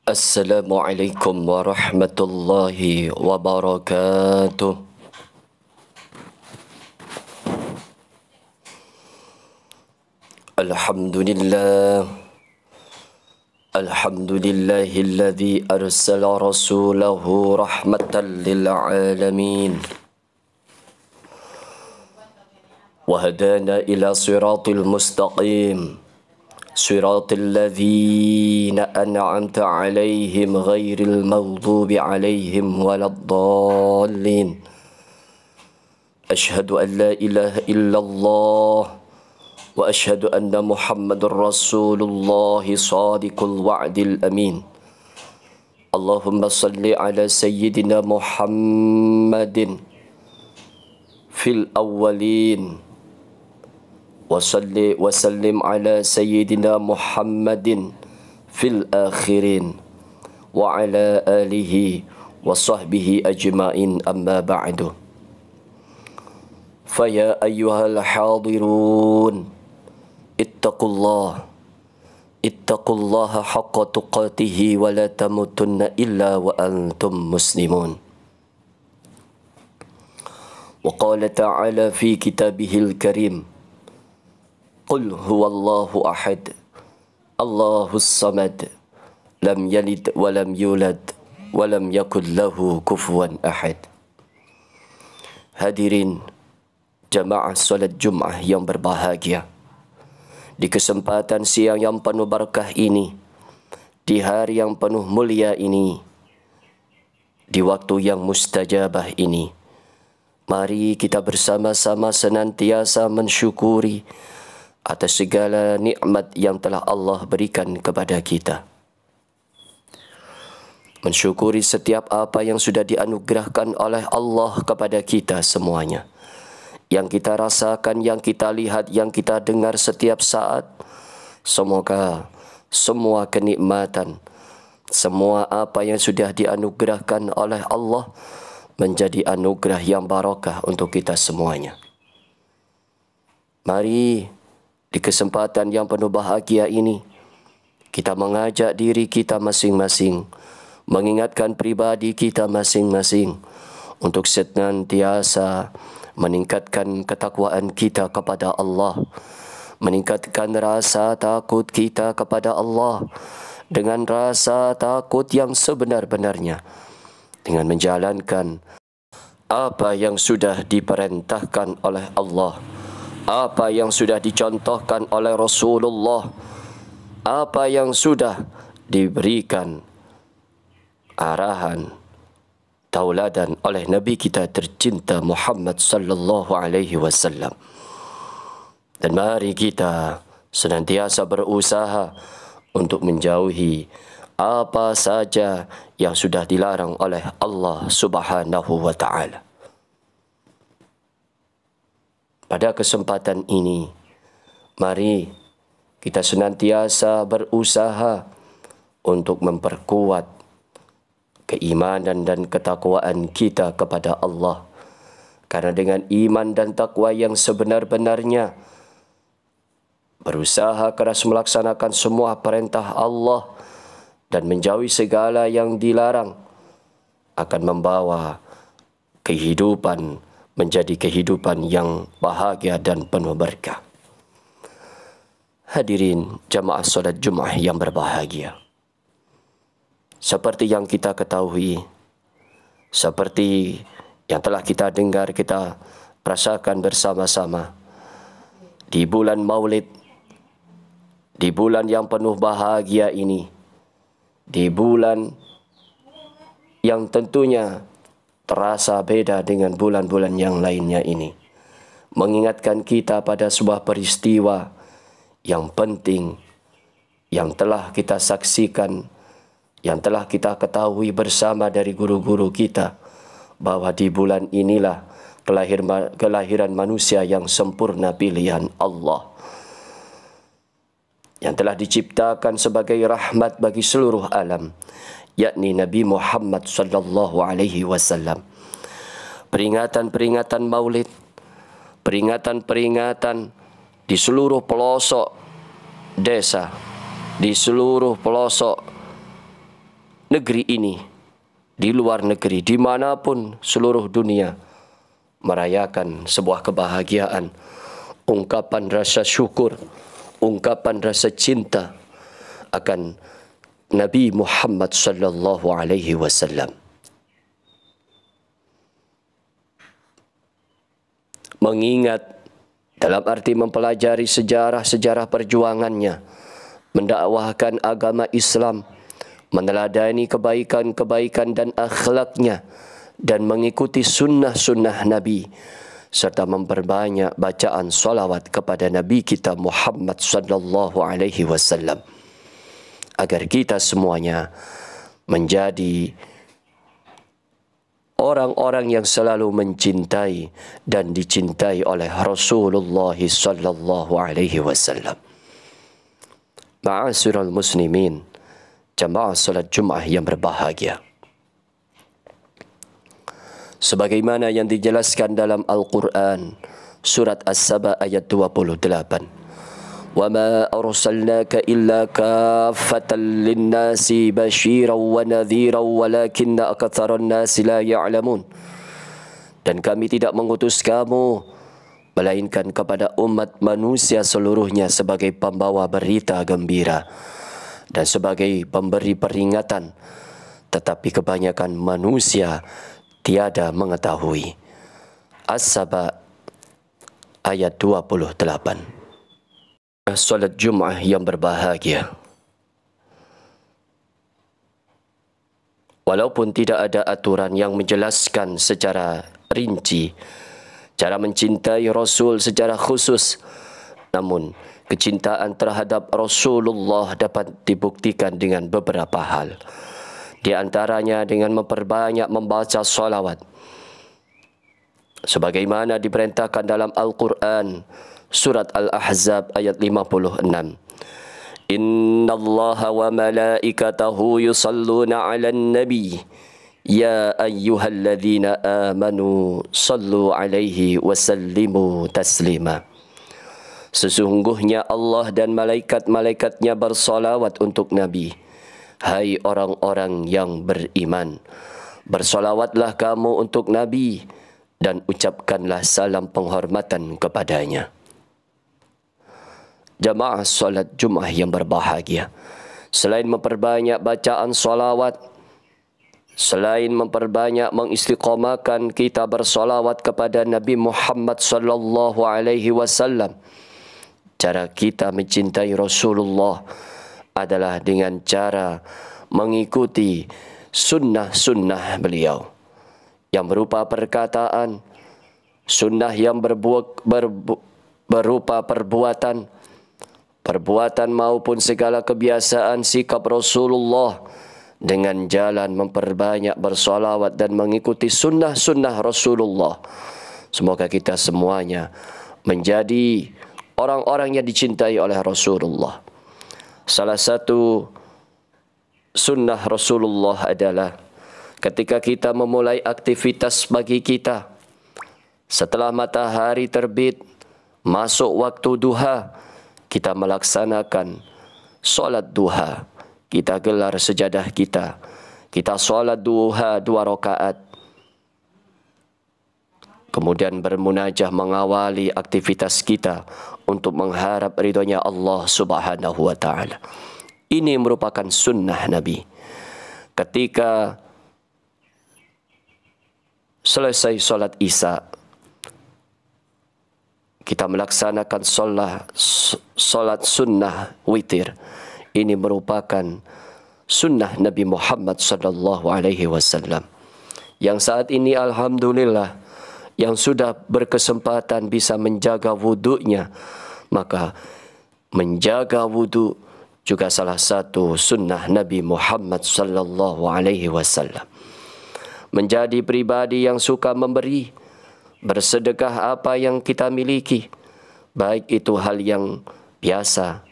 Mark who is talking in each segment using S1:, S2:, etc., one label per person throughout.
S1: Assalamualaikum warahmatullahi wabarakatuh. Alhamdulillah. Alhamdulillahilladzi arsala rasulahu rahmatan lil alamin. Wa hadana ila siratil mustaqim. صراط الذين أنعمت عليهم غير المغضوب عليهم ولا الضالين أشهد أن لا إله إلا الله وأشهد أن محمد رسول الله صادق الوعد الأمين اللهم صل على سيدنا محمد في الأولين وصلي وسلم على سيدنا محمد في الآخرين وعلى آله وصحبه أجمعين أما بعد فيا أيها الحاضرون اتقوا الله حق تقاته ولا تموتن إلا وأنتم مسلمون وقال تعالى في كتابه الكريم قل هو الله أحد الله الصمد لم يلد ولم يولد ولم يكن له كفوا أحد. Hadirin jamaah solat Jumat yang berbahagia, di kesempatan siang yang penuh barakah ini, di hari yang penuh mulia ini, di waktu yang mustajabah ini, mari kita bersama-sama senantiasa mensyukuri atas segala nikmat yang telah Allah berikan kepada kita. Mensyukuri setiap apa yang sudah dianugerahkan oleh Allah kepada kita semuanya. Yang kita rasakan, yang kita lihat, yang kita dengar setiap saat. Semoga semua kenikmatan, semua apa yang sudah dianugerahkan oleh Allah menjadi anugerah yang barakah untuk kita semuanya. Mari di kesempatan yang penuh bahagia ini, kita mengajak diri kita masing-masing, mengingatkan pribadi kita masing-masing untuk senantiasa meningkatkan ketakwaan kita kepada Allah, meningkatkan rasa takut kita kepada Allah dengan rasa takut yang sebenar-benarnya, dengan menjalankan apa yang sudah diperintahkan oleh Allah, apa yang sudah dicontohkan oleh Rasulullah, apa yang sudah diberikan arahan, tauladan oleh Nabi kita tercinta Muhammad sallallahu alaihi wasallam. Dan mari kita senantiasa berusaha untuk menjauhi apa saja yang sudah dilarang oleh Allah Subhanahu wa taala. Pada kesempatan ini, mari kita senantiasa berusaha untuk memperkuat keimanan dan ketakwaan kita kepada Allah. Karena dengan iman dan takwa yang sebenar-benarnya, berusaha keras melaksanakan semua perintah Allah dan menjauhi segala yang dilarang, akan membawa kehidupan menjadi kehidupan yang bahagia dan penuh berkah. Hadirin jamaah solat Jumat yang berbahagia, seperti yang kita ketahui, seperti yang telah kita dengar, kita rasakan bersama-sama, di bulan Maulid, di bulan yang penuh bahagia ini, di bulan yang tentunya terasa beda dengan bulan-bulan yang lainnya ini, mengingatkan kita pada sebuah peristiwa yang penting, yang telah kita saksikan, yang telah kita ketahui bersama dari guru-guru kita, bahwa di bulan inilah kelahiran manusia yang sempurna pilihan Allah, yang telah diciptakan sebagai rahmat bagi seluruh alam, yakni Nabi Muhammad sallallahu alaihi wasallam. Peringatan-peringatan Maulid, peringatan-peringatan di seluruh pelosok desa, di seluruh pelosok negeri ini, di luar negeri, dimanapun seluruh dunia, merayakan sebuah kebahagiaan, ungkapan rasa syukur, ungkapan rasa cinta akan Nabi Muhammad sallallahu alaihi wasallam. Mengingat dalam arti mempelajari sejarah-sejarah perjuangannya, mendakwahkan agama Islam, meneladani kebaikan-kebaikan dan akhlaknya, dan mengikuti sunnah-sunnah Nabi, serta memperbanyak bacaan salawat kepada Nabi kita Muhammad sallallahu alaihi wasallam, agar kita semuanya menjadi orang-orang yang selalu mencintai dan dicintai oleh Rasulullah sallallahu alaihi wasallam. Ma'asyiral muslimin, jamaah salat Jumat yang berbahagia. Sebagaimana yang dijelaskan dalam Al-Quran, surat As-Saba ayat 28. وَمَا أَرْسَلْنَاكَ إِلَّا كَافَّةً لِلنَّاسِ بَشِيرًا وَنَذِيرًا وَلَكِنَّ أَكْثَرَ النَّاسِ لَا يَعْلَمُونَ. Dan kami tidak mengutus kamu melainkan kepada umat manusia seluruhnya sebagai pembawa berita gembira dan sebagai pemberi peringatan, tetapi kebanyakan manusia tiada mengetahui. As-Saba ayat 28. Salat Jumat yang berbahagia. Walaupun tidak ada aturan yang menjelaskan secara rinci cara mencintai Rasul secara khusus, namun kecintaan terhadap Rasulullah dapat dibuktikan dengan beberapa hal. Di antaranya dengan memperbanyak membaca salawat. Sebagaimana diperintahkan dalam Al-Quran, surat Al-Ahzab ayat 56. Inna Allaha wa malaikatahu yusalluna ala nabi ya ayyuhalladzina amanu sallu alaihi wa sallimu taslima. Sesungguhnya Allah dan malaikat-malaikatnya bersalawat untuk Nabi. Hai orang-orang yang beriman, bersalawatlah kamu untuk Nabi dan ucapkanlah salam penghormatan kepadanya. Jamaah salat Jumat yang berbahagia, selain memperbanyak bacaan salawat, selain memperbanyak mengistiqamahkan kita bersalawat kepada Nabi Muhammad sallallahu alaihi wasallam, cara kita mencintai Rasulullah adalah dengan cara mengikuti sunnah-sunnah beliau yang berupa perkataan, sunnah yang berupa perbuatan maupun segala kebiasaan sikap Rasulullah dengan jalan memperbanyak bersolawat dan mengikuti sunnah-sunnah Rasulullah. Semoga kita semuanya menjadi orang-orang yang dicintai oleh Rasulullah. Salah satu sunnah Rasulullah adalah ketika kita memulai aktivitas bagi kita, setelah matahari terbit, masuk waktu duha, kita melaksanakan solat duha. Kita gelar sejadah kita. Kita solat duha 2 rakaat. Kemudian bermunajah mengawali aktivitas kita untuk mengharap ridhonya Allah Subhanahu wa taala. Ini merupakan sunnah Nabi. Ketika selesai solat Isya, kita melaksanakan solat sunnah witir. Ini merupakan sunnah Nabi Muhammad sallallahu alaihi wasallam. Yang saat ini alhamdulillah yang sudah berkesempatan bisa menjaga wudunya, maka menjaga wudu juga salah satu sunnah Nabi Muhammad sallallahu alaihi wasallam. Menjadi pribadi yang suka memberi, bersedekah apa yang kita miliki, baik itu hal yang biasa,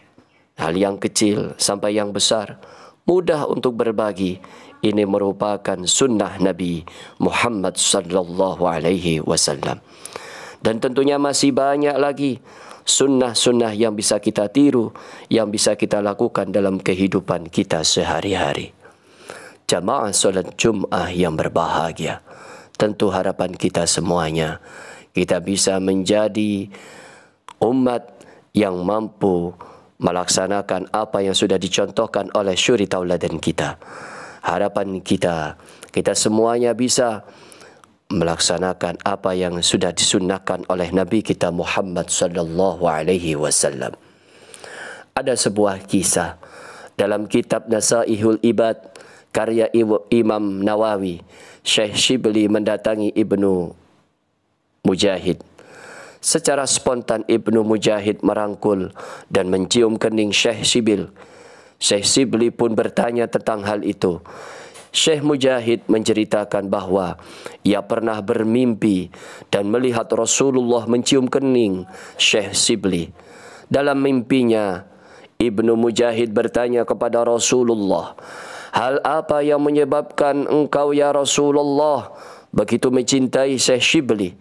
S1: hal yang kecil sampai yang besar, mudah untuk berbagi. Ini merupakan sunnah Nabi Muhammad sallallahu alaihi wasallam. Dan tentunya masih banyak lagi sunnah-sunnah yang bisa kita tiru, yang bisa kita lakukan dalam kehidupan kita sehari-hari. Jamaah solat Jum'ah yang berbahagia, tentu harapan kita semuanya kita bisa menjadi umat yang mampu melaksanakan apa yang sudah dicontohkan oleh syuri tauladan kita. Harapan kita semuanya bisa melaksanakan apa yang sudah disunnahkan oleh Nabi kita Muhammad sallallahu alaihi wasallam. Ada sebuah kisah dalam kitab Nasaihul Ibad karya Imam Nawawi. Syekh Shibli mendatangi Ibnu Mujahid. Secara spontan Ibnu Mujahid merangkul dan mencium kening Syekh Shibli. Syekh Shibli pun bertanya tentang hal itu. Syekh Mujahid menceritakan bahawa ia pernah bermimpi dan melihat Rasulullah mencium kening Syekh Shibli. Dalam mimpinya, Ibnu Mujahid bertanya kepada Rasulullah, "Hal apa yang menyebabkan engkau ya Rasulullah begitu mencintai Syekh Shibli?"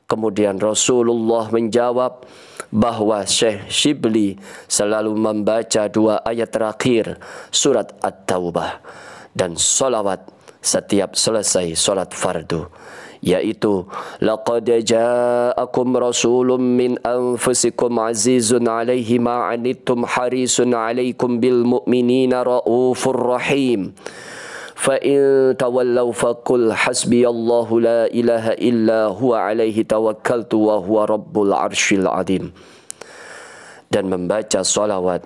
S1: Kemudian Rasulullah menjawab bahawa Syekh Shibli selalu membaca 2 ayat terakhir surat At-Taubah dan solawat setiap selesai solat fardu, yaitu laqad ja'akum rasulun min anfusikum azizun 'alaihi ma 'anittum harisun 'alaikum bil mu'minina raufur rahim. Fa in tawallaw faqul hasbiyallahu la ilaha illa huwa 'alaihi tawakkaltu wa huwa rabbul 'arsyil 'azim." Dan membaca salawat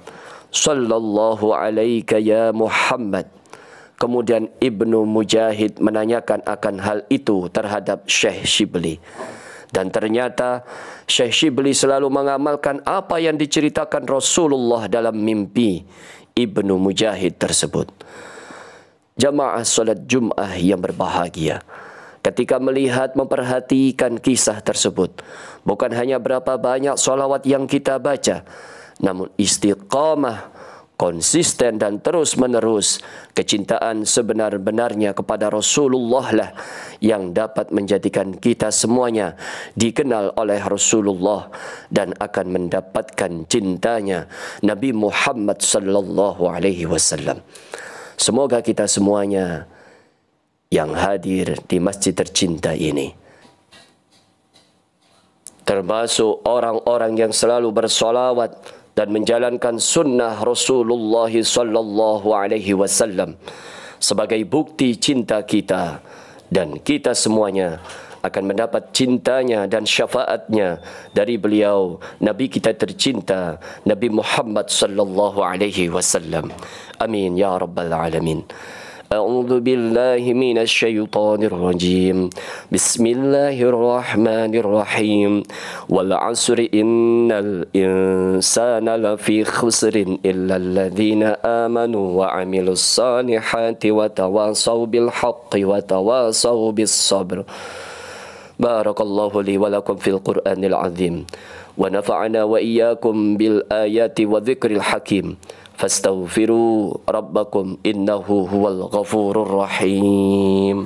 S1: sallallahu alaika ya Muhammad. Kemudian Ibnu Mujahid menanyakan akan hal itu terhadap Syekh Shibli. Dan ternyata Syekh Shibli selalu mengamalkan apa yang diceritakan Rasulullah dalam mimpi Ibnu Mujahid tersebut. Jamaah solat Jum'ah yang berbahagia, ketika melihat, memperhatikan kisah tersebut, bukan hanya berapa banyak solawat yang kita baca, namun istiqamah, konsisten dan terus menerus kecintaan sebenar-benarnya kepada Rasulullah lah yang dapat menjadikan kita semuanya dikenal oleh Rasulullah dan akan mendapatkan cintanya Nabi Muhammad sallallahu alaihi wasallam. Semoga kita semuanya yang hadir di masjid tercinta ini termasuk orang-orang yang selalu bersolawat dan menjalankan sunnah Rasulullah sallallahu alaihi wasallam sebagai bukti cinta kita, dan kita semuanya akan mendapat cintanya dan syafaatnya dari beliau Nabi kita tercinta Nabi Muhammad sallallahu alaihi wasallam. Amin ya rabbal alamin. أعوذ بالله من الشيطان الرجيم بسم الله الرحمن الرحيم والعصر إن الإنسان لفي خسر إلا الذين آمنوا وعملوا الصالحات وتواصوا بالحق وتواصوا بالصبر. بارك الله لي ولكم في القرآن العظيم ونفعنا وإياكم بالآيات وذكر الحكيم. فاستغفروا ربكم إنه هو الغفور الرحيم.